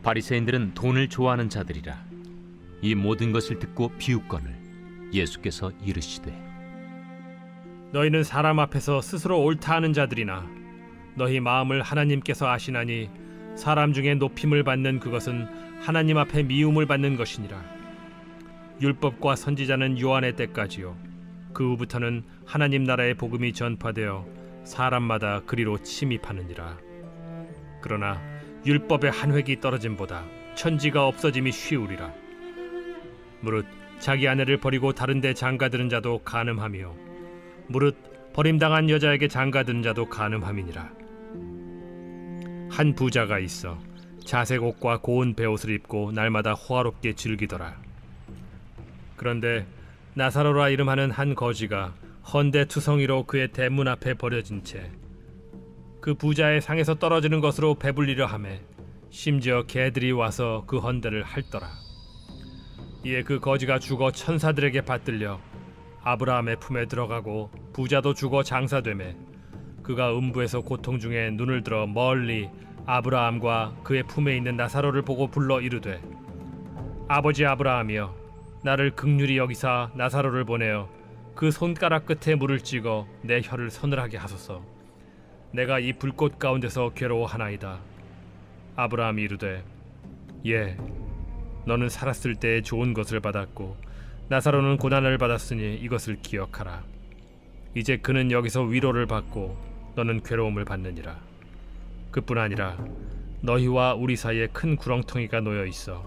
바리새인들은 돈을 좋아하는 자들이라. 이 모든 것을 듣고 비웃거늘 예수께서 이르시되, 너희는 사람 앞에서 스스로 옳다 하는 자들이나 너희 마음을 하나님께서 아시나니 사람 중에 높임을 받는 그것은 하나님 앞에 미움을 받는 것이니라. 율법과 선지자는 요한의 때까지요, 그 후부터는 하나님 나라의 복음이 전파되어 사람마다 그리로 침입하느니라. 그러나 율법의 한 획이 떨어짐보다 천지가 없어짐이 쉬우리라. 무릇 자기 아내를 버리고 다른 데 장가드는 자도 간음하며 무릇 버림당한 여자에게 장가드는 자도 간음함이니라. 한 부자가 있어 자색 옷과 고운 베옷을 입고 날마다 호화롭게 즐기더라. 그런데 나사로라 이름하는 한 거지가 헌데 투성이로 그의 대문 앞에 버려진 채 그 부자의 상에서 떨어지는 것으로 배불리려 하매 심지어 개들이 와서 그 헌데를 핥더라. 이에 그 거지가 죽어 천사들에게 받들려 아브라함의 품에 들어가고 부자도 죽어 장사되매 그가 음부에서 고통 중에 눈을 들어 멀리 아브라함과 그의 품에 있는 나사로를 보고 불러 이르되, 아버지 아브라함이여, 나를 긍휼히 여기사 나사로를 보내어 그 손가락 끝에 물을 찍어 내 혀를 서늘하게 하소서. 내가 이 불꽃 가운데서 괴로워하나이다. 아브라함이 이르되, 예, 너는 살았을 때에 좋은 것을 받았고 나사로는 고난을 받았으니 이것을 기억하라. 이제 그는 여기서 위로를 받고 너는 괴로움을 받느니라. 그뿐 아니라 너희와 우리 사이에 큰 구렁텅이가 놓여 있어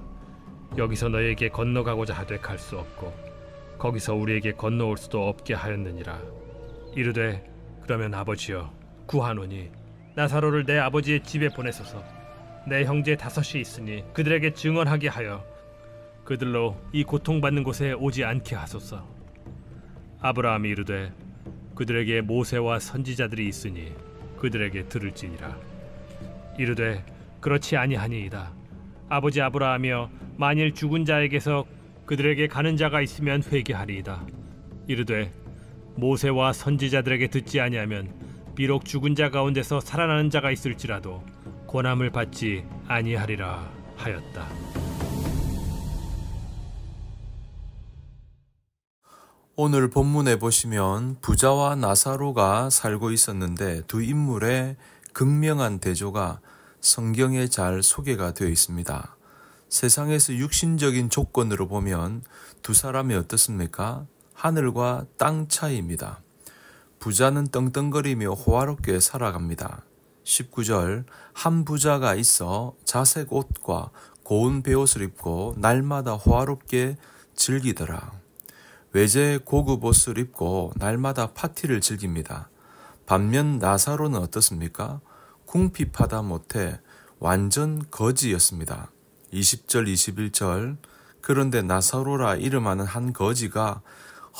여기서 너희에게 건너가고자 하되 갈 수 없고 거기서 우리에게 건너올 수도 없게 하였느니라. 이르되, 그러면 아버지여, 구하노니 나사로를 내 아버지의 집에 보내소서. 내 형제 5이 있으니 그들에게 증언하게 하여 그들로 이 고통받는 곳에 오지 않게 하소서. 아브라함이 이르되, 그들에게 모세와 선지자들이 있으니 그들에게 들을지니라. 이르되, 그렇지 아니하니이다. 아버지 아브라함이여, 만일 죽은 자에게서 그들에게 가는 자가 있으면 회개하리이다. 이르되, 모세와 선지자들에게 듣지 아니하면 비록 죽은 자 가운데서 살아나는 자가 있을지라도 권함을 받지 아니하리라 하였다. 오늘 본문에 보시면 부자와 나사로가 살고 있었는데 두 인물의 극명한 대조가 성경에 잘 소개가 되어 있습니다. 세상에서 육신적인 조건으로 보면 두 사람이 어떻습니까? 하늘과 땅 차이입니다. 부자는 떵떵거리며 호화롭게 살아갑니다. 19절, 한 부자가 있어 자색 옷과 고운 베옷을 입고 날마다 호화롭게 즐기더라. 외제 고급 옷을 입고 날마다 파티를 즐깁니다. 반면 나사로는 어떻습니까? 궁핍하다 못해 완전 거지였습니다. 20절, 21절, 그런데 나사로라 이름하는 한 거지가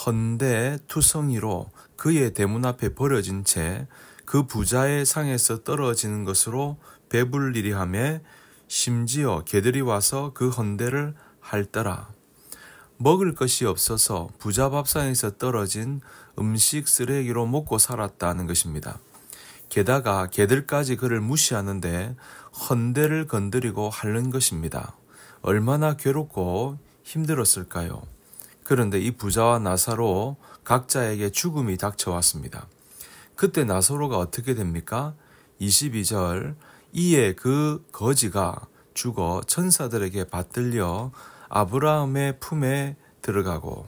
헌데 투성이로 그의 대문 앞에 버려진 채 그 부자의 상에서 떨어지는 것으로 배불리리 하며 심지어 개들이 와서 그 헌데를 핥더라. 먹을 것이 없어서 부자 밥상에서 떨어진 음식 쓰레기로 먹고 살았다는 것입니다. 게다가 개들까지 그를 무시하는데 헌데를 건드리고 핥는 것입니다. 얼마나 괴롭고 힘들었을까요? 그런데 이 부자와 나사로 각자에게 죽음이 닥쳐왔습니다. 그때 나사로가 어떻게 됩니까? 22절, 이에 그 거지가 죽어 천사들에게 받들려 아브라함의 품에 들어가고,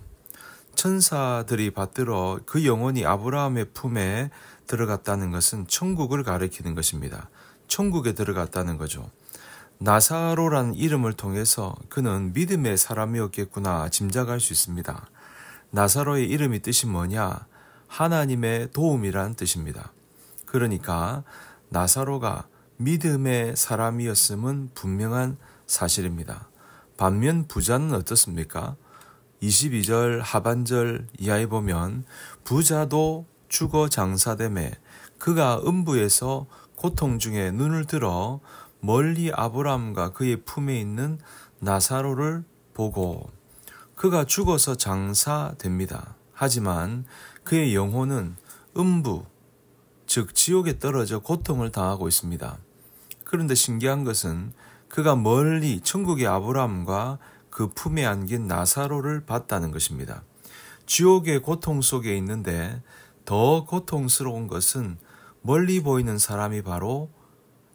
천사들이 받들어 그 영혼이 아브라함의 품에 들어갔다는 것은 천국을 가리키는 것입니다. 천국에 들어갔다는 거죠. 나사로라는 이름을 통해서 그는 믿음의 사람이었겠구나 짐작할 수 있습니다. 나사로의 이름이 뜻이 뭐냐? 하나님의 도움이란 뜻입니다. 그러니까 나사로가 믿음의 사람이었음은 분명한 사실입니다. 반면 부자는 어떻습니까? 22절 하반절 이하에 보면 부자도 죽어 장사되매 그가 음부에서 고통 중에 눈을 들어 멀리 아브라함과 그의 품에 있는 나사로를 보고, 그가 죽어서 장사됩니다. 하지만 그의 영혼은 음부, 즉 지옥에 떨어져 고통을 당하고 있습니다. 그런데 신기한 것은 그가 멀리 천국의 아브라함과 그 품에 안긴 나사로를 봤다는 것입니다. 지옥의 고통 속에 있는데 더 고통스러운 것은 멀리 보이는 사람이 바로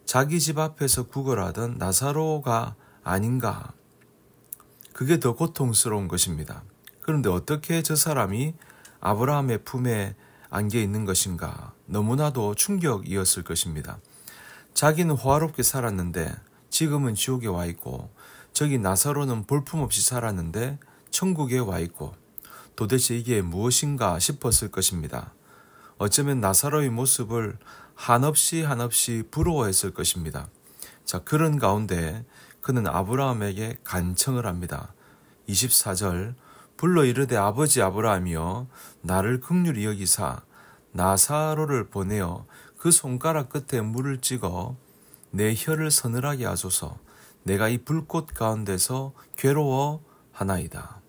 자기 집 앞에서 구걸하던 나사로가 아닌가. 그게 더 고통스러운 것입니다. 그런데 어떻게 저 사람이 아브라함의 품에 안겨 있는 것인가? 너무나도 충격이었을 것입니다. 자기는 호화롭게 살았는데 지금은 지옥에 와 있고, 저기 나사로는 볼품없이 살았는데 천국에 와 있고, 도대체 이게 무엇인가 싶었을 것입니다. 어쩌면 나사로의 모습을 한없이 부러워했을 것입니다. 자, 그런 가운데 그는 아브라함에게 간청을 합니다. 24절, 불러 이르되 아버지 아브라함이여, 나를 긍휼히 여기사 나사로를 보내어 그 손가락 끝에 물을 찍어 내 혀를 서늘하게 하소서. 내가 이 불꽃 가운데서 괴로워하나이다.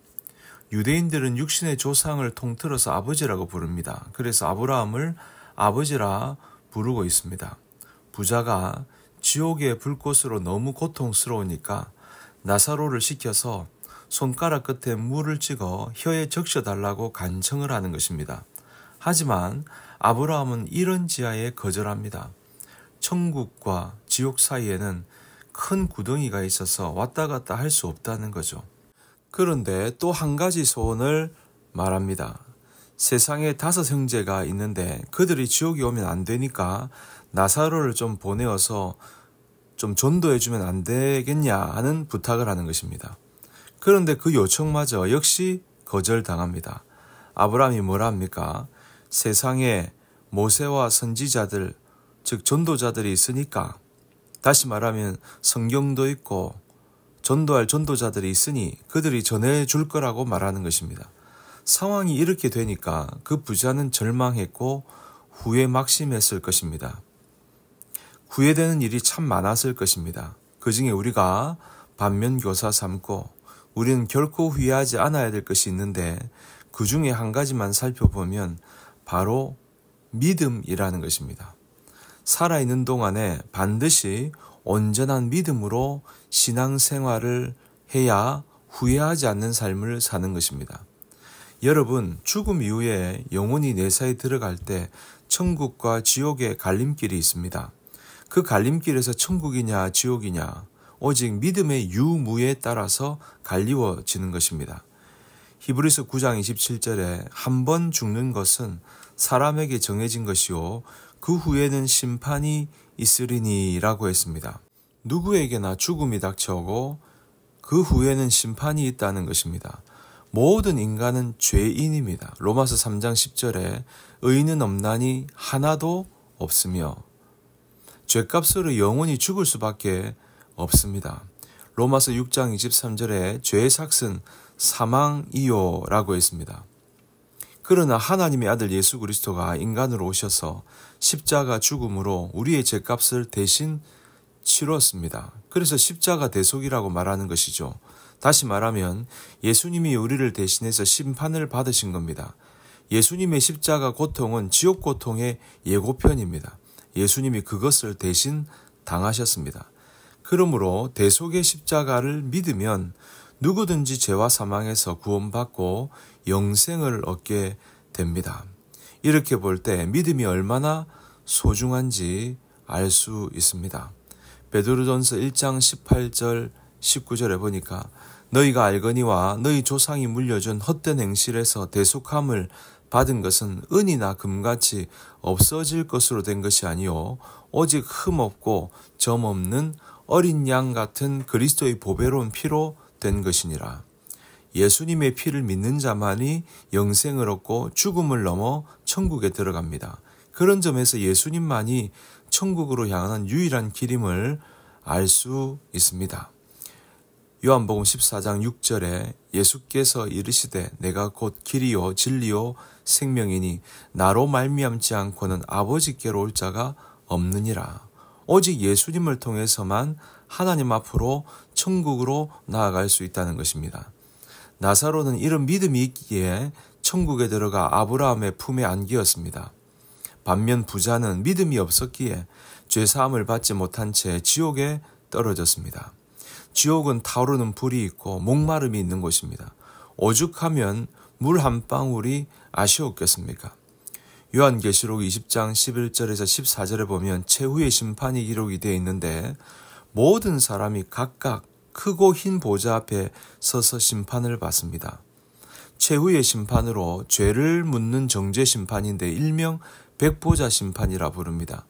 유대인들은 육신의 조상을 통틀어서 아버지라고 부릅니다. 그래서 아브라함을 아버지라 부르고 있습니다. 부자가 지옥의 불꽃으로 너무 고통스러우니까 나사로를 시켜서 손가락 끝에 물을 찍어 혀에 적셔달라고 간청을 하는 것입니다. 하지만 아브라함은 이런 지하에 거절합니다. 천국과 지옥 사이에는 큰 구덩이가 있어서 왔다 갔다 할 수 없다는 거죠. 그런데 또 한 가지 소원을 말합니다. 세상에 5 형제가 있는데 그들이 지옥에 오면 안 되니까 나사로를 좀 보내어서 좀 전도해주면 안 되겠냐 하는 부탁을 하는 것입니다. 그런데 그 요청마저 역시 거절당합니다. 아브라함이 뭐라 합니까? 세상에 모세와 선지자들, 즉 전도자들이 있으니까, 다시 말하면 성경도 있고 전도할 전도자들이 있으니 그들이 전해줄 거라고 말하는 것입니다. 상황이 이렇게 되니까 그 부자는 절망했고 후회 막심했을 것입니다. 후회되는 일이 참 많았을 것입니다. 그 중에 우리가 반면교사 삼고 우리는 결코 후회하지 않아야 될 것이 있는데, 그 중에 한 가지만 살펴보면 바로 믿음이라는 것입니다. 살아있는 동안에 반드시 온전한 믿음으로 신앙생활을 해야 후회하지 않는 삶을 사는 것입니다. 여러분, 죽음 이후에 영혼이 내사에 들어갈 때 천국과 지옥의 갈림길이 있습니다. 그 갈림길에서 천국이냐 지옥이냐 오직 믿음의 유무에 따라서 갈리워지는 것입니다. 히브리서 9장 27절에 한 번 죽는 것은 사람에게 정해진 것이요 그 후에는 심판이 있으리니 라고 했습니다. 누구에게나 죽음이 닥쳐오고 그 후에는 심판이 있다는 것입니다. 모든 인간은 죄인입니다. 로마서 3장 10절에 의인은 없나니 하나도 없으며, 죄값으로 영원히 죽을 수밖에 없습니다. 로마서 6장 23절에 죄의 삭은 사망이요 라고 했습니다. 그러나 하나님의 아들 예수 그리스도가 인간으로 오셔서 십자가 죽음으로 우리의 죄값을 대신 치렀습니다. 그래서 십자가 대속이라고 말하는 것이죠. 다시 말하면 예수님이 우리를 대신해서 심판을 받으신 겁니다. 예수님의 십자가 고통은 지옥 고통의 예고편입니다. 예수님이 그것을 대신 당하셨습니다. 그러므로 대속의 십자가를 믿으면 누구든지 죄와 사망에서 구원받고 영생을 얻게 됩니다. 이렇게 볼 때 믿음이 얼마나 소중한지 알 수 있습니다. 베드로전서 1장 18절 19절에 보니까 너희가 알거니와 너희 조상이 물려준 헛된 행실에서 대속함을 받은 것은 은이나 금같이 없어질 것으로 된 것이 아니요 오직 흠없고 점없는 어린 양 같은 그리스도의 보배로운 피로 된 것이니라. 예수님의 피를 믿는 자만이 영생을 얻고 죽음을 넘어 천국에 들어갑니다. 그런 점에서 예수님만이 천국으로 향하는 유일한 길임을 알 수 있습니다. 요한복음 14장 6절에 예수께서 이르시되 내가 곧 길이요 진리요 생명이니 나로 말미암지 않고는 아버지께로 올 자가 없느니라. 오직 예수님을 통해서만 하나님 앞으로 천국으로 나아갈 수 있다는 것입니다. 나사로는 이런 믿음이 있기에 천국에 들어가 아브라함의 품에 안기었습니다. 반면 부자는 믿음이 없었기에 죄사함을 받지 못한 채 지옥에 떨어졌습니다. 지옥은 타오르는 불이 있고 목마름이 있는 곳입니다. 오죽하면 물 한 방울이 아쉬웠겠습니까? 요한계시록 20장 11절에서 14절에 보면 최후의 심판이 기록이 되어 있는데 모든 사람이 각각 크고 흰 보좌 앞에 서서 심판을 받습니다. 최후의 심판으로 죄를 묻는 정죄 심판인데 일명 백보자 심판이라 부릅니다.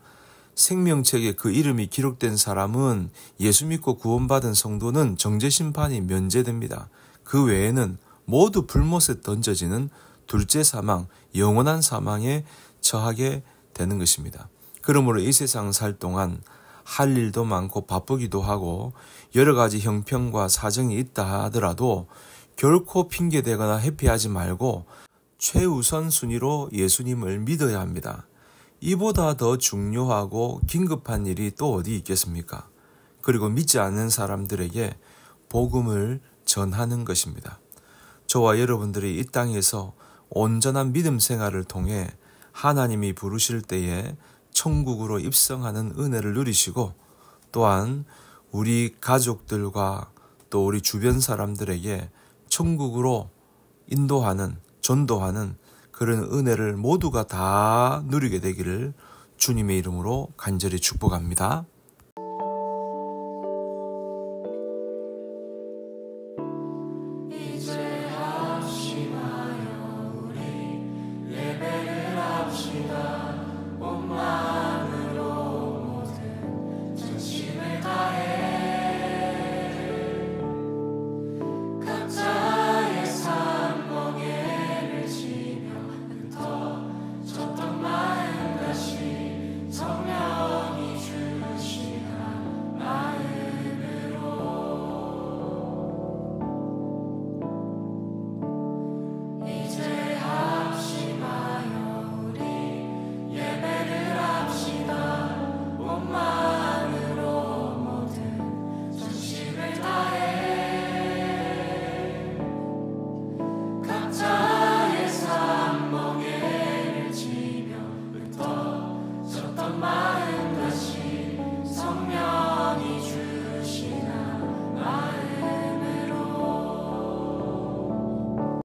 생명책에 그 이름이 기록된 사람은 예수 믿고 구원받은 성도는 정죄 심판이 면제됩니다. 그 외에는 모두 불못에 던져지는 둘째 사망, 영원한 사망에 처하게 되는 것입니다. 그러므로 이 세상 살 동안 할 일도 많고 바쁘기도 하고 여러 가지 형편과 사정이 있다 하더라도 결코 핑계대거나 회피하지 말고 최우선 순위로 예수님을 믿어야 합니다. 이보다 더 중요하고 긴급한 일이 또 어디 있겠습니까? 그리고 믿지 않는 사람들에게 복음을 전하는 것입니다. 저와 여러분들이 이 땅에서 온전한 믿음 생활을 통해 하나님이 부르실 때에 천국으로 입성하는 은혜를 누리시고 또한 우리 가족들과 또 우리 주변 사람들에게 천국으로 인도하는, 전도하는 그런 은혜를 모두가 다 누리게 되기를 주님의 이름으로 간절히 축복합니다.